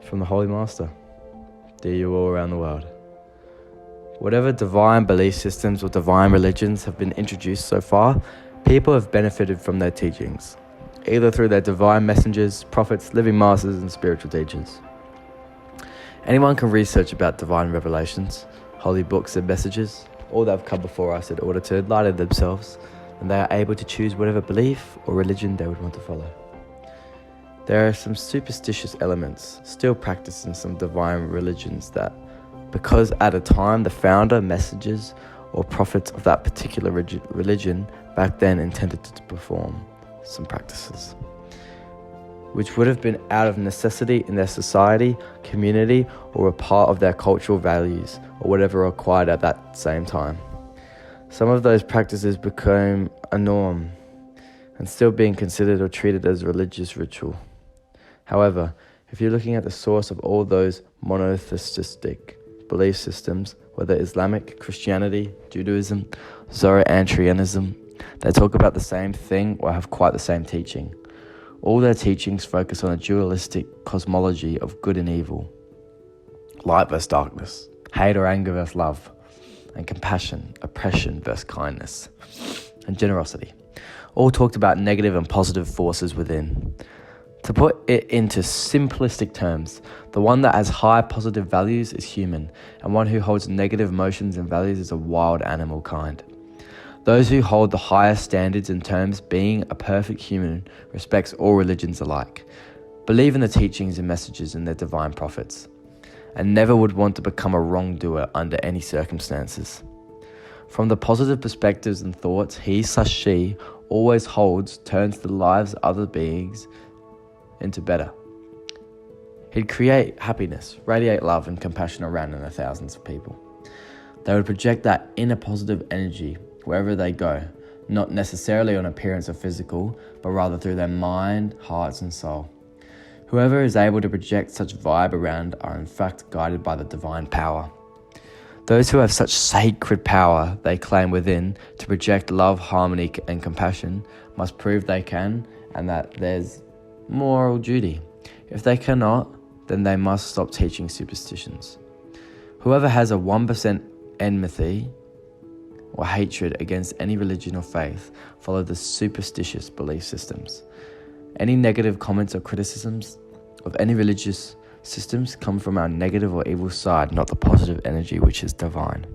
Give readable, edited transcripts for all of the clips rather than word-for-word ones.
from the Holy Master. Dear you all around the world. Whatever divine belief systems or divine religions have been introduced so far, people have benefited from their teachings, either through their divine messengers, prophets, living masters, and spiritual teachers. Anyone can research about divine revelations, holy books and messages, all that have come before us in order to enlighten themselves, and they are able to choose whatever belief or religion they would want to follow. There are some superstitious elements still practiced in some divine religions that, because at a time the founder, messengers, or prophets of that particular religion back then intended to perform some practices, which would have been out of necessity in their society, community, or a part of their cultural values, or whatever required at that same time. Some of those practices became a norm and still being considered or treated as religious ritual. However, if you're looking at the source of all those monotheistic belief systems, whether Islamic, Christianity, Judaism, Zoroastrianism, they talk about the same thing or have quite the same teaching. All their teachings focus on a dualistic cosmology of good and evil, light versus darkness, hate or anger versus love, and compassion, oppression versus kindness, and generosity. All talked about negative and positive forces within. To put it into simplistic terms, the one that has high positive values is human, and one who holds negative emotions and values is a wild animal kind. Those who hold the highest standards in terms being a perfect human respects all religions alike, believe in the teachings and messages in their divine prophets, and never would want to become a wrongdoer under any circumstances. From the positive perspectives and thoughts he/she always holds turns the lives of other beings into better. He'd create happiness, radiate love and compassion around in the thousands of people. They would project that inner positive energy wherever they go, not necessarily on appearance or physical, but rather through their mind, hearts and soul. Whoever is able to project such vibe around are in fact guided by the divine power. Those who have such sacred power they claim within to project love, harmony and compassion must prove they can, and that there's moral duty. If they cannot, then they must stop teaching superstitions. Whoever has a 1% enmity or hatred against any religion or faith follow the superstitious belief systems. Any negative comments or criticisms of any religious systems come from our negative or evil side, not the positive energy which is divine.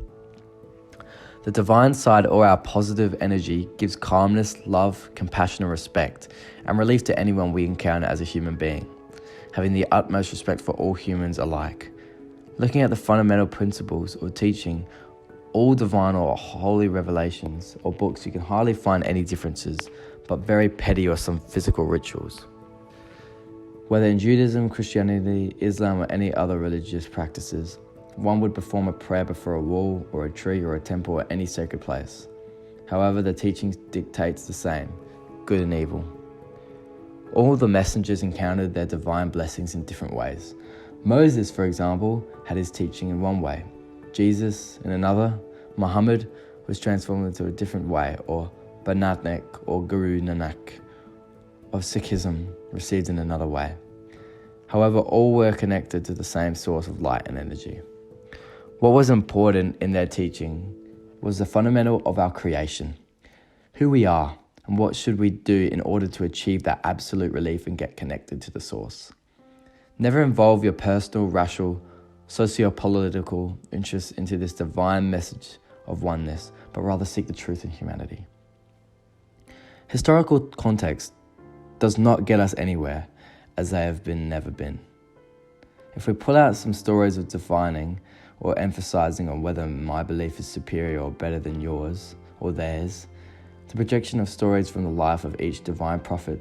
The divine side, or our positive energy, gives calmness, love, compassion and respect, and relief to anyone we encounter as a human being, having the utmost respect for all humans alike. Looking at the fundamental principles or teaching, all divine or holy revelations or books, you can hardly find any differences, but very petty or some physical rituals. Whether in Judaism, Christianity, Islam or any other religious practices, one would perform a prayer before a wall or a tree or a temple or any sacred place. However, the teaching dictates the same, good and evil. All the messengers encountered their divine blessings in different ways. Moses, for example, had his teaching in one way. Jesus in another. Muhammad was transformed into a different way, or Bananak or Guru Nanak of Sikhism received in another way. However, all were connected to the same source of light and energy. What was important in their teaching was the fundamental of our creation, who we are, and what should we do in order to achieve that absolute relief and get connected to the source. Never involve your personal, racial, socio-political interests into this divine message of oneness, but rather seek the truth in humanity. Historical context does not get us anywhere, as they have never been. If we pull out some stories of defining or emphasizing on whether my belief is superior or better than yours or theirs, the projection of stories from the life of each divine prophet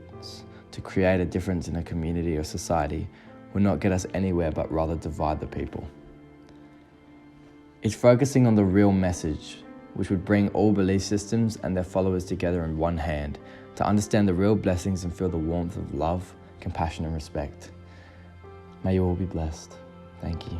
to create a difference in a community or society will not get us anywhere, but rather divide the people. It's focusing on the real message, which would bring all belief systems and their followers together in one hand to understand the real blessings and feel the warmth of love, compassion and respect. May you all be blessed. Thank you.